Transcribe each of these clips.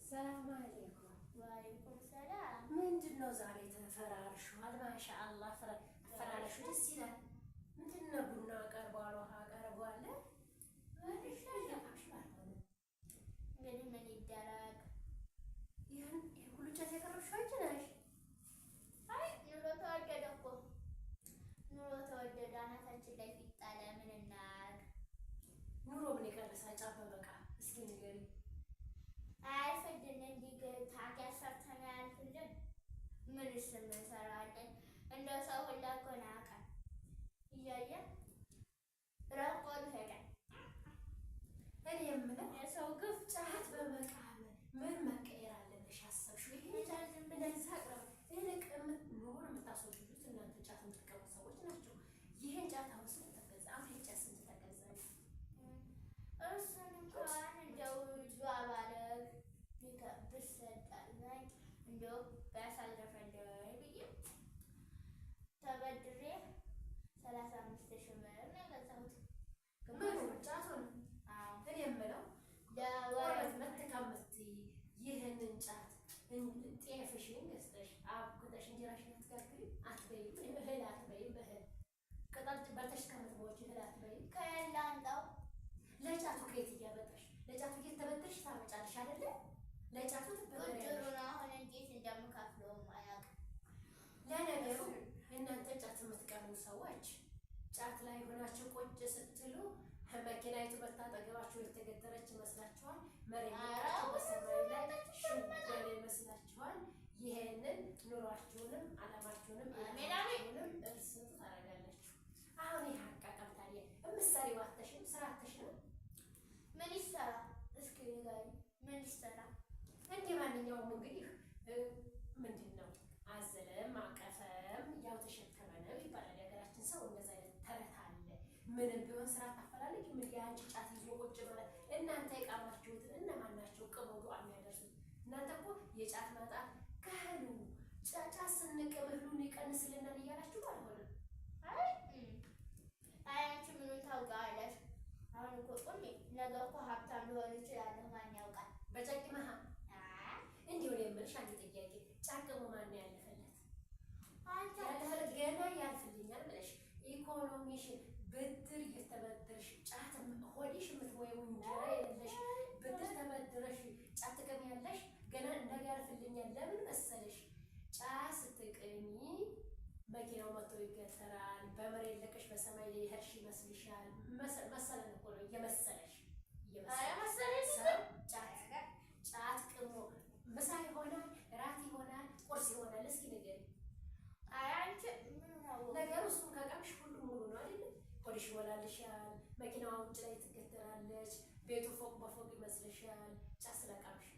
ሰላም አለይኩም። ወአለይኩም ሰላም። ምንድን ነው ዛሬ ተፈራርሿል? ማሻአላህ ተፈራርሹ ደስ ይላል። ምንድን ነው ቡና ቀርቧል፣ ውሃ ቀርቧል። እንግዲህ ምን ይደረግ? ይህን ሁሉ ጨት የቀረብሽው አንቺ ነሽ? አይ ኑሮ ተወደደ እኮ ኑሮ ተወደደ። አናታችን ላይ ፊጣለ። ምን እናድርግ? ኑሮ ምን ይቀንሳል? ጫት በበቃ እስኪ ንገሪ። አያልፍልን እንዲህ ታዲያ ሰርተን አያልፍልን? ምንስ እንሰራለን? እንደ ሰው ሁላ እኮ ናቀን እያየን ረቆን ሄደን። እኔ የምለው የሰው ግፍ ጫት በመቃም ምን መቀየር አለብሽ አሰብሽው? ይሄ ጫት እንደዛ አቅረብ ይልቅ ኑሮን የምታስወግዱት እናንተ ጫት የምትቀሙ ሰዎች ናቸው። ይሄን ጫት አሁን ስንት ተገዛ? አሁን ጫት ስንት ተገዛል? እሱን እንኳን እንደው ጁዋ ባለግ ብሰጣለኝ እንደው ቢያሳልፈለኝ ብዬ ተበድሬ 35,000 ብር ነው የገዛሁት። ምን ጫቱን? እኔ የምለው ለወረት መትካምትይ ይህንን ጫት ጤፍሽን ገዝተሽ አብኩተሽ እንጀራሽን አትጋግሪም? አትበይም? እህል አትበይም? እህል ቅጠል በልተሽ ከምትሞች እህል አትበይም? ከየላ አንጣው ለጫቱ ከየት እያበጠሽ ለጫቱ እየተበደርሽ ታመጫለሽ አይደለ? ለጫቱ ብድሩን አሁን እንዴት እንደምከፍለውም አያውቅም። ለነገሩ እናንተ ጫት የምትቀሙ ሰዎች ጫት ላይ ሆናችሁ ቁጭ ስትሉ መኪናይቱ በታጠገባችሁ የተገደረች ይመስላችኋል? መሬት በሰማይ ላይ ሽንገር ይመስላችኋል? ይሄንን ኑሯችሁንም አላማችሁንም አላማችሁንም እርስት ታደርጋላችሁ። አሁን ይህ አቃቀም ታዲያ ምሳሌ ዋተሽም ስራ አተሽም ምን ይሰራ? እስኪ ንገሪኝ፣ ምን ይሰራ? እንደ ማንኛውም እንግዲህ ምንድን ነው አዘለም አቀፈም ያው ተሸከመ ነው ይባላል የሀገራችን ሰው። እንደዛ አይነት ተረት አለ። ምንም ቢሆን ስራ ታፈላልግ ምን የአንቺ ጫት ይዞ ቁጭ ማለት እናንተ የቃማችሁትን እነማን ናቸው ቅሞ ዱዓ የሚያደርሱት? እናንተ እኮ የጫት ማጣት ካህሉ ጫት ስንቅም እህሉን ይቀንስልናል እያላችሁ አልሆነም። አይ አንቺ ምኑን ታውቃለሽ? አሁን እኮ ቁሚ ነገ እኮ ሀብታም ሊሆን ይችላል። ማን ያውቃል? በጨቅመሃ እንዲሁ የምልሽ አንድ ጥያቄ፣ ጫቅሞ ማን ያለፈለት? ያለፈለት ገና ያልፍልኛል ብለሽ ኢኮኖሚሽን ብድር እየተበደርሽ ጫት ሆዲሽ የምትወይው እንጀራ የለሽ ብድር ተበድረሽ ጫት ትቅሚያለሽ። ገና ነገ ያልፍልኛል። ለምን መሰለሽ? ጫት ስትቅሚ መኪናው መጥቶ ይገተራል። በመሬት ለቀሽ በሰማይ ላይ ሄድሽ ይመስልሻል? መሰለን እኮ ነው እየመሰለሽ ጫት ቅሞ ምሳ ይሆናል፣ ራት ይሆናል፣ ቁርስ ይሆናል። እስኪ ንገሪኝ። ነገሩ እሱን ከቀምሽ ሁሉም ሙሉ ነው አይደለም? ሆድሽ ይሞላልሻል፣ መኪናዋ ውጭ ላይ ትገተራለች፣ ቤቱ ፎቅ በፎቅ ይመስልሻል። ጫት ስለቃምሽ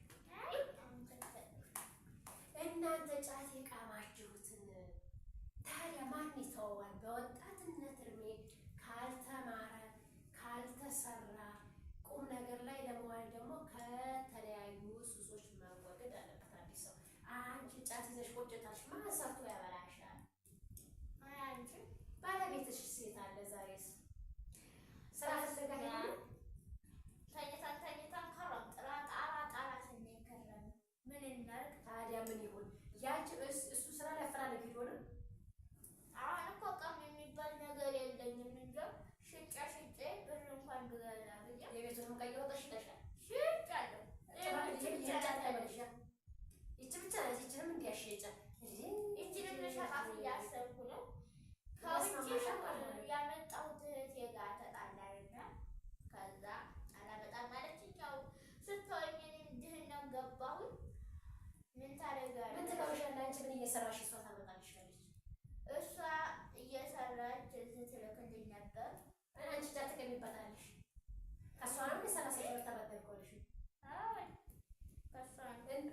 እናንተ ጫት የቃማችሁትን ታዲያ ማን ይተወዋል? በወጣትነት እድሜ ካልተማረ ካልተሰራ ቁም ነገር ላይ ለመዋል ደግሞ ከተለያዩ ሱሶች መወገድ አለበት አዲስ ሰው። አንቺ ጫት ይዘሽ ቁጭታሽ ማን ሰርቶ ያበላሻል? አንቺ ባለቤትሽ ሴት አለ። ዛሬስ ስራ ፍለጋ ሄደ? ተኝታን ከረም ጣራ ስንል ከረም። ምን እናድርግ ታዲያ? ምን ይሁን? ያንቺ እሱ ስራ ላይ አፈላልግ ሄዶ ነው። አሁን እኮ ቀም የሚባል ነገር የለኝም። እንደው ሽጬ ብር እንኳን ብገዛ ብዬ የቤቱንም ቀይ ወጣሽ ይተሻል ሽጫለሁ። ይቺ ብቻ ናት። ይችንም እንዲያሸጫ ይችንም ልሸጣት እያሰብኩ ነው። ከውጭ ያመጣሁት እህቴ ጋር ተጣላንና ከዛ አላመጣም ማለችኝ። ያው ስትወኝ ድህነት ገባሁኝ። ምን ታደርጋለሽ? ምን ትለውሻለሽ? አንቺ ምን እየሰራሽ እሷ ታመጣልሻለች? እሷ እየሰራች ስትልክልኝ ነበር። አንቺ ጫት ትቀሚበታለሽ። ከእሷ ነው የሰላሳ ብር ተበደርኩልሽ።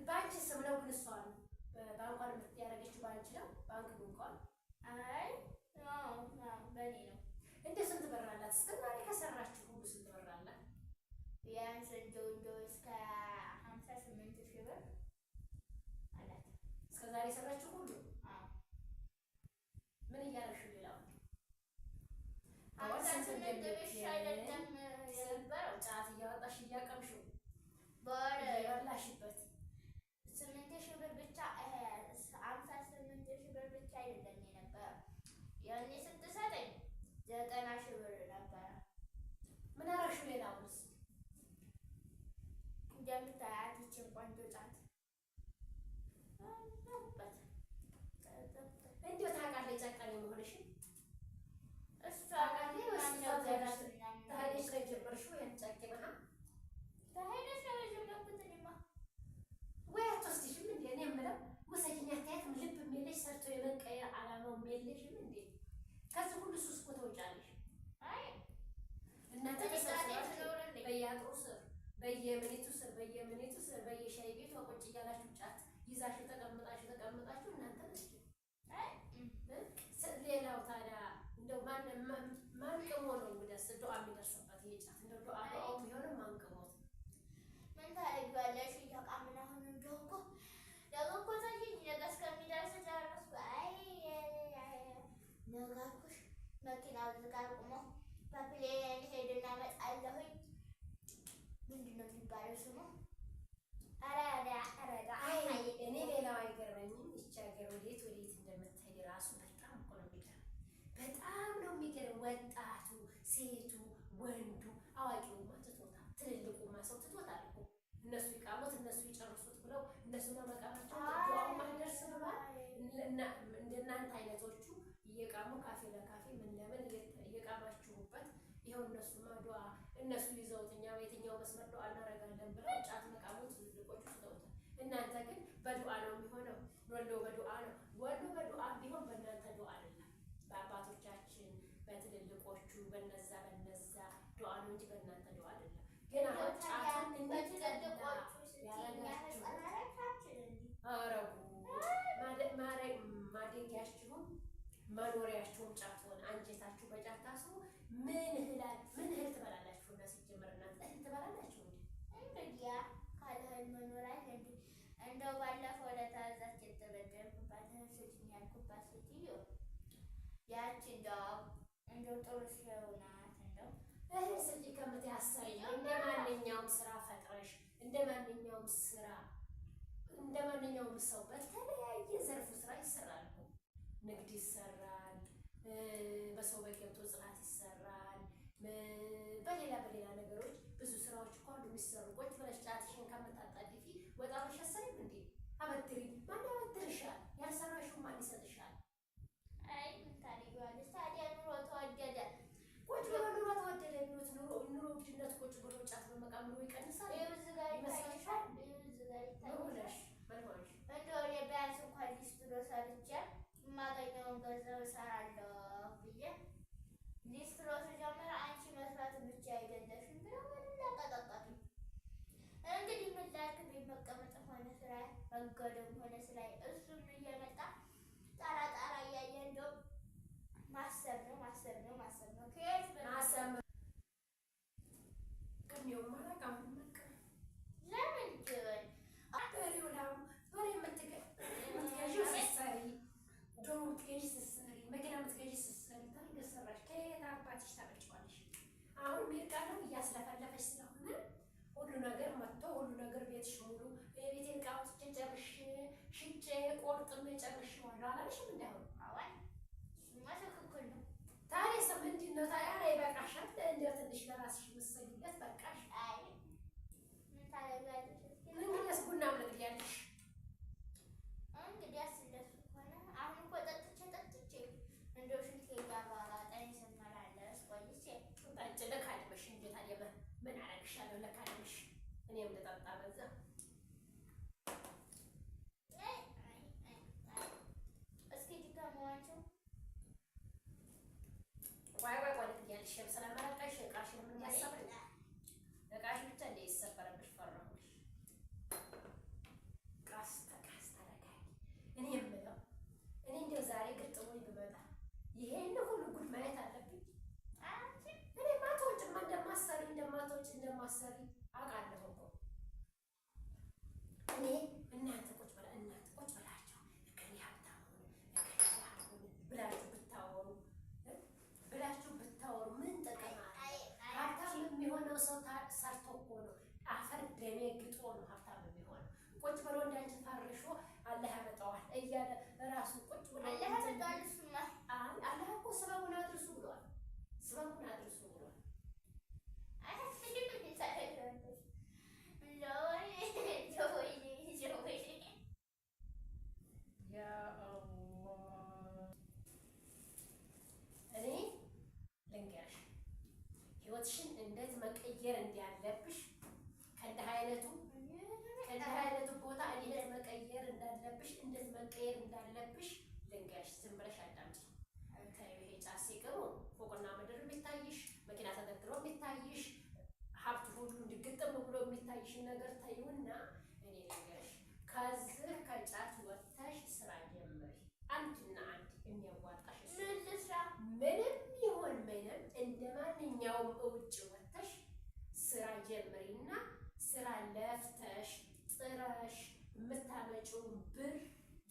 በአንቺ ስም ነው ግን እሷ ነው ባንኳን ያደረገችው በአንቺ ነው። ባንክ ብንኳን አይ በእኔ ነው። እንደ ስንት ብር አላት? እስከ ዛሬ ከሰራችሁ ሁሉ ስንት ብር አላት? ቢያንስ እንደው እስከ 58,000 ብር አላት። እስከ ዛሬ የሰራችሁ ሁሉ ምን እያደረግሽ? ሌላው በወር ስንት አይደለም የነበረው ጫት እያወጣሽ እያቀምሽው በወር የበላሽበት 8,000 ብር ብቻ 58,000 ብር ብቻ አይደለም የነበረው። ያኔ ስትሰጠኝ 90,000 ብር ነበረ። ምን አደረግሽው? ሌላውንስ እንደምታያት ይችን ቆንጆ ጫት እንዲሁ ታውቃለች ጨካኝ መሆንሽን። እሷ ታሄደሽ ነው የጀመርሽው ይሄን ጨክነህ ታሄደሽ ነው የጀመርኩት እኔማ። ወይ አትወስድሽም እንዴ? እኔ የምለው ውሰጂኝ አታያትም? ልብ የለሽ ሰርቶ የመቀየር ዓላማውም የለሽም እንዴ? ከዚህ ሁሉ ሱስ እኮ ተውጫለሽ። እናንተ ተሰብስባችሁ በየአጥሩ ስር በየምኔቱ ስር በየሻይ ቤቱ ቁጭ እያላችሁ ጫት ይዛችሁ ተቀምጣችሁ እናንተ ነች። ሌላው ታዲያ እንደው ማን ቅሞ ነው እንግዲያስ ዱዓ የሚደርስበት ይሄ ጫት? እንደው ዱዓ ቢሆንም ማን ቅሞት? ምን ታደርጊዋለሽ? እያቃምን አሁን እንደው እኮ ደግሞ እኮ ነገ እስከሚደርስ ጨረስኩ። ነገ አልኩሽ መኪናው እዚህ ጋር ቆሞ በፕሌን ሄድና እመጣለሁኝ። ምንድን ነው የሚባለው ስሙ? እኔ ሌላው አይገርመኝም። ይቺ ሀገር ወዴት እንደምትሄድ ራሱ በጣም እኮ ነው የሚገርም። በጣም ነው የሚገርም። ወጣቱ፣ ሴቱ፣ ወንዱ፣ አዋቂውማ ትቶታል። ትልልቁማ ሰው ትቶታል እኮ እነሱ ይቃሙት እነሱ ይጨርሱት ብለው እነሱ ነው መቃማቸው። ማይደርስ ብሏል። እንደናንተ አይነቶቹ እየቃሙ ካፌ ለካፌ ምን ለምን እየቃማችሁበት ይኸው እነሱማ ዱዓ እነሱ ይዘውት እኛ በየትኛው መስመር ዱዓ እናደርጋለን ብለው ጫት መቃሙት ትልልቆቹ ትተውታል። እናንተ ግን በዱዓ ነው የሚሆነው። ወሎ በዱዓ ነው። ወሎ በዱዓ ቢሆን በእናንተ ዱዓ አይደለም። በአባቶቻችን በትልልቆቹ በነዛ ዱዓ ነው እንጂ በእናንተ ዱዓ አይደለም። ግን አሁን ጫትን ማደጊያችሁም መኖሪያችሁም ጫት ሆነ። አንጀታችሁ በጫት ታስሮ ምን እህል ትበላላችሁ? እና ሲጀመር እናንተ እህል ትበላላችሁ እንግዲያ ካለ እህል መኖር አለ እንዴ? እንደው ባለፈው ለታዛች የተበደርኩባት እህል ስጭኝ ያልኩባት ሴትዮ ያቺ እንደው ጥሩ ሰው ናት። እንደው እህል ስጭኝ ከምትይ አሰሪ እንደ ማንኛውም ስራ ፈጥረሽ እንደ ማንኛውም ሰው በተለያየ ዘርፉ ስራ ይሰራል እኮ። ንግድ ይሰራል፣ በሰው ቤት ገብቶ ጽናት ይሰራል፣ በሌላ ነገሮች ብዙ ስራዎች እኮ አሉ የሚሰሩ። ቁጭ ብለሽ ጫትሽን ከምታጣድፊ ወጣ ብለሽ አሰሪም እንዴ አበድሪ። ማን ያበድርሻል? ያልሰራሽው ማን ይሰጥሻል? አይ ምን ታደርጊዋለሽ ታዲያ? ኑሮ ተወደደ። ቁጭ ብሎ ኑሮ ተወደደ የሚሉት ኑሮ ውድነት ቁጭ ብሎ ጫት በመቃም ኑሮ ይቀንሳል ይመስላችኋል? እንደው ቢያንስ እንኳን ሊስትሮ ሰርቼ የማገኘውን ገንዘብ እሰራለሁ ብዬ ሊስትሮ ስጀምር አንቺ መስራት ብቻ አይደለሽም ብለው ቀጠቀጡ። እንግዲህ ምን ላድርግ? ቤት መቀመጥም ሆነ ስራ መንገድም ሆነ ስራ እሱም እየመጣ ጣራ እያየ እንደው ማሰብ ነው። ከየት ማሰብ ቅሜው ማለቅ አሁን መቀ ለምን ግን በሬ የምትገዢው ስትሰሪ፣ ዶሮ የምትገዢ ስትሰሪ፣ መኪና የምትገዢ ስትሰሪ ታሪክ ሰራሽ። ከየት አባትሽ ታመጪዋለሽ? አሁን ሚርቃለው እያስለፈለፈች ስለሆነ ሁሉ ነገር መጥቶ ሁሉ ነገር ቤትሽ ሙሉ የቤቴን ዕቃ አውጥቼ ጨርሼ ሽጬ ቆርጥሜ ጨርሼዋለሁ አላለሽም? እንዳይሆን አዋይ እሱማ ትክክል ነው። ታዲያ ሰው ምንድን ነው ታዲያ? ይበቃሻል። እንደው ትንሽ ለራስሽ የምትሰጊበት በቃሽ። አይ ምን ታደርጊያለሽ? እንግዲያስ ቡና አምልጥያለሽ። እንግዲያስ እንደሱ ከሆነ አሁን እኮ ጠጥቼ እንደው ሽንቴ እያሯሯጠኝ ስመላለስ ቆይቼ ጠጭ ለካድመሽ እንጂ ታዲያ ምን አደርግሻለሁ? ለካድመሽ እኔም ልጠጣ በዛ። እስኪ ድገመዋቸው። ቆይ ልትያለሽ ስለመረቀሽ እቃሽን ምን ያሰብኝ እቃሽ ብቻ እንደ ይሰበረብሽ ፈራሁሽ። ቀስ ተረጋጊ። እኔ የምለው እኔ እንደው ዛሬ ግጥሙኝ ብመጣ ይሄን ሁሉ ጉድ ማየት አለብኝ። እኔ ማቶችማ እንደማሰሪ አውቃለሁ እኮ እኔ እናንተ ቁጭ ብላችሁ እከሌ ሀብታም ሆነ እከሌ ድሃ ሆነ ብላችሁ ብታወሩ ሲቅሙ ፎቅና ምድር የሚታይሽ መኪና ተደርድሮ የሚታይሽ ሀብት ሁሉ እንዲግጥም ብሎ የሚታይሽን ነገር ተይውና እኔ ነገርሽ ከዚህ ከጫት ወጥተሽ ስራ ጀምሪ። አንድና አንድ የሚያዋጣሽ ምንም ይሁን ምንም እንደ ማንኛውም እውጭ ወጥተሽ ስራ ጀምሪና ስራ ለፍተሽ ጥረሽ የምታመጪውን ብር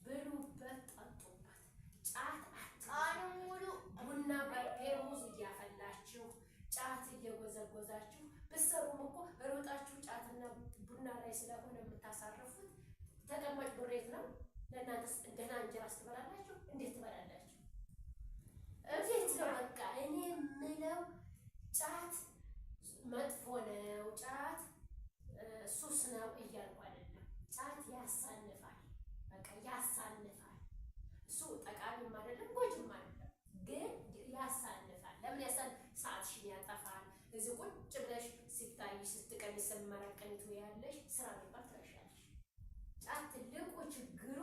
ብሉበት፣ ጠጡበት። ጫት ቀኑን ሙሉ ቡና በፔርሙዝ እያፈላችሁ ጫት እየጎዘጎዛችሁ ብትሰሩም እኮ ሮጣችሁ ጫትና ቡና ላይ ስለሆነ የምታሳርፉት ተቀማጭ ብሬት ነው። ለእናንተስ ደህና እንጀራ ትበላላችሁ? እንዴት ትበላላችሁ? እንዴት ነው? በቃ እኔ የምለው ጫት መጥፎ ነው፣ ጫት ሱስ ነው እያልኩ አይደለም። ጫት ያሳንፋል፣ በቃ ያሳንፋል። እሱ ጠቃሚም አይደለም ጎጅም አይደለም፣ ግን ያሳንፋል። ለምን ያሳንፋል? ሰዓትሽን ያጠፋል። እዚህ ቁጭ ብለሽ ሲታይ ስትቀሚ ስመረቀኝቱ ያለሽ ስራ የሚባል ትረሻለሽ። ጫት ትልቁ ችግሩ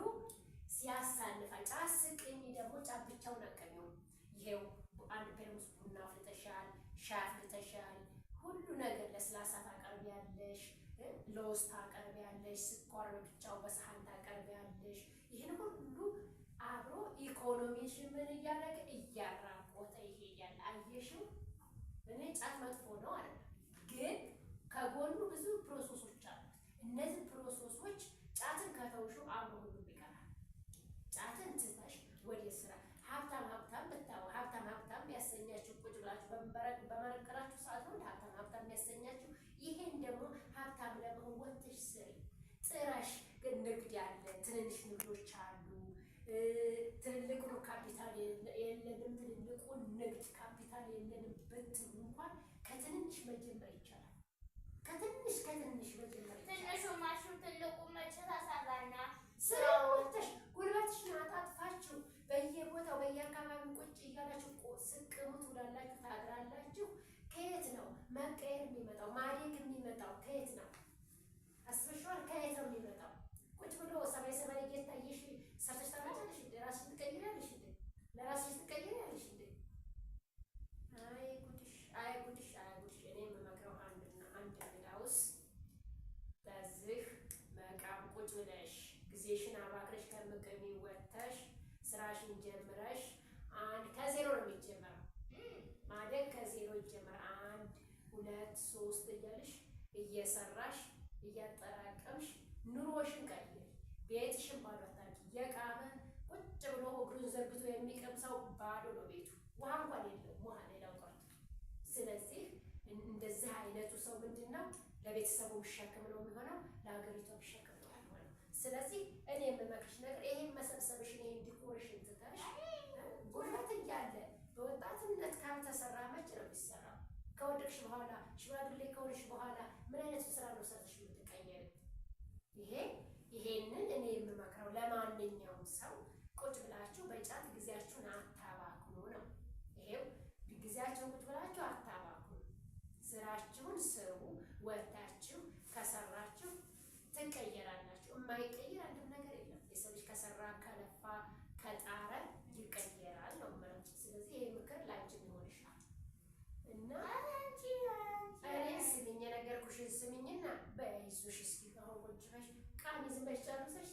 ያሳንፋል። ጫት ስቅኝ ደግሞ ጫት ብቻውን አቀሚውም። ይሄው አንድ ፔርሙስ ቡና አፍልተሻል፣ ሻይ አፍልተሻል፣ ሁሉ ነገር ለስላሳ ታቀርቢያለሽ፣ ለውስጥ ታቀርቢያለሽ፣ ስኳር ብቻው በሰሃን ታቀርቢያለሽ። ይህን ሁሉ አብሮ ኢኮኖሚሽን ምን እያደረገ እያራቆተ ይሄዳል። አየሽው? እኔ ጫት መጥፎ ነው አለ፣ ግን ከጎኑ ብዙ ፕሮሰሶች አሉት። እነዚህ ፕሮሰሶች ጫትን ከተውሽው አብሮ ሁሉ ይቀራል። ጫትን ትተሽ ወደ ስራ ሀብታም ብታው ሀብታም ያሰኛችሁ ቁጭ ብላችሁ በመረቀራችሁ ሰዓት ነው ሀብታም ያሰኛችሁ። ይሄን ደግሞ ሀብታም ለመሆን ወጥተሽ ስሪ፣ ጥረሽ። ንግድ ያለ ትንንሽ ንግዶች አሉ። ትልልቁ ካፒታል የለንም፣ ትልልቁን ንግድ ካፒታል የለንም ብትሉ እንኳን ከትንንሽ መጀመር ይቻላል። ከትንሽ መጀመር ትንሹ ማሽን ትልቁ መቼ ተሰራና ስራ ወጥተሽ ጉልበትሽን አጣጥፋችሁ በየቦታው በየአካባቢው ቁጭ እያላችሁ ስቅሙ ትውላላችሁ፣ ታድራላችሁ። ከየት ነው መቀየር የሚመጣው? ማደግ የሚመጣው ከየት ነው? አስበሽዋል? ከየት ነው የሚመጣው? ቁጭ ብሎ ሰማይ እየታየሽ ሰርተሽ ታመጫለሽ እንዴ? ራስሽ ትቀይሪያለሽ እንዴ? ለራስሽ ትቀይሪያለሽ እንዴ? አይ ጉድሽ። እኔ የምመክረው አንድና አንድ እንግዳውስ በዚህ መቃም ቁጭ ብለሽ ጊዜሽን አባክረሽ ከምቅሚ ወጥተሽ ስራሽን ጀምረሽ ከዜሮ ነው የሚጀመረው። ማደግ ከዜሮ ይጀምራል። 1 2 3 እያልሽ እየሰራሽ እያጠራቀምሽ ኑሮሽን ቀይሪ። ቤትሽን ባዶ አታድርጊ። የቃመ ቁጭ ብሎ እግሩን ዘርግቶ የሚቀምሰው ባዶ ነው ቤቱ፣ ውሃ እንኳን የለውም፣ ውሃ ሌላው ቀርቶ። ስለዚህ እንደዚህ አይነቱ ሰው ምንድን ነው? ለቤተሰቡ ሸክም ነው የሚሆነው፣ ለሀገሪቷ ሸክም ነው የሚሆነው። ስለዚህ እኔ የምመክርሽ ነገር ይሄን መሰብሰብሽን፣ ይሄን ዲኮሬሽን ትተሽ ጉልበት እያለ በወጣትነት ካልተሰራ መቼ ነው የሚሰራው? ከወደቅሽ በኋላ ሽማግሌ ከሆንሽ በኋላ ምን አይነት ስራ ነው ሰርተሽ የምትቀየሪ? ይሄንን እኔ የምመክረው ለማንኛውም ሰው ቁጭ ብላችሁ በጫት ጊዜያችሁን አታባክኑ ነው። ይሄው ጊዜያችሁን ቁጭ ብላችሁ አታባክኑ። ስራችሁን ስሩ። ወጣችሁ ከሰራችሁ ትቀየራላችሁ። የማይቀየር አንድም ነገር የለም። የሰው ልጅ ከሰራ ከለፋ ከጣረ ይቀየራል ነው ማለት። ስለዚህ ይሄ ምክር ላንቺ ይሆንሻል እና እኔ ስሚኝ የነገርኩሽን ስሚኝና በይዞሽ እስኪ አሁን ቁጭ በሽ ቃሚ ዝም በሽ ጨርሰሽ